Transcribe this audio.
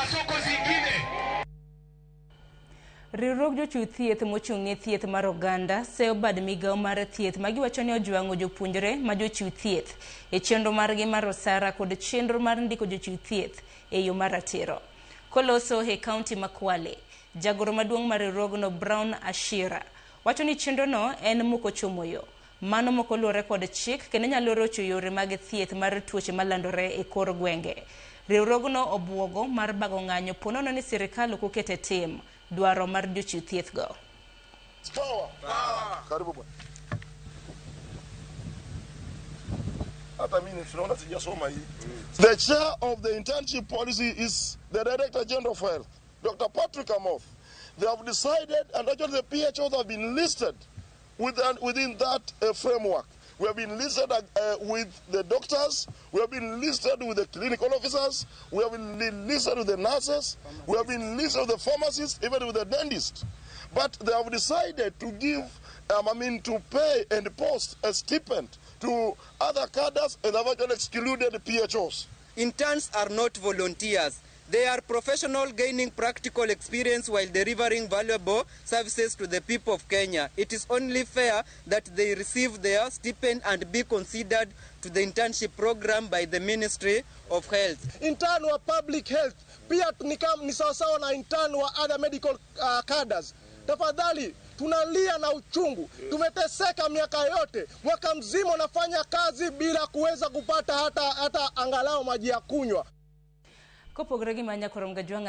masoko zingine. Riwruok jochiw thieth mochung'ne thieth mar oganda seyo bad migawo mar thieth magiwacho ni ojwang'o jopuonjre ma jochiw thieth e chenro margi mar osara kod chenro mar ndiko jochiw thieth e yo mar ratiro. Koloso e kaunti ma Kwale, jagoro maduong' mar riwruogno Brown Ashira wacho ni chenrono en moko chomo yo. Mano moko luwore kod chik kendo nyalo rocho yore mag thieth mar tuoche malandore e kor gwenge. Riwruogno obwogo mar bago ng'anyo ponono ni sirikal ok okete tim dwaro mar jochiw thieth go. The chair of the internship policy is the Director General of Health, Dr. Patrick Amoth. They have decided, and actually the PHOs have been listed within that framework. We have been listed with the doctors, we have been listed with the clinical officers, we have been listed with the nurses, we have been listed with the pharmacists, even with the dentists. But they have decided to give, to pay and post a stipend to other cadres, and have actually excluded the PHOs. Interns are not volunteers. They are professionals gaining practical experience while delivering valuable services to the people of Kenya. It is only fair that they receive their stipend and be considered to the internship program by the Ministry of Health. Intern wa public health pia ni sawasawa na intern wa other medical cadres. Tafadhali tunalia na uchungu. Tumeteseka miaka yote, mwaka mzima unafanya kazi bila kuweza kupata hata angalau maji ya kunywa. Kopogre gi manya korom ga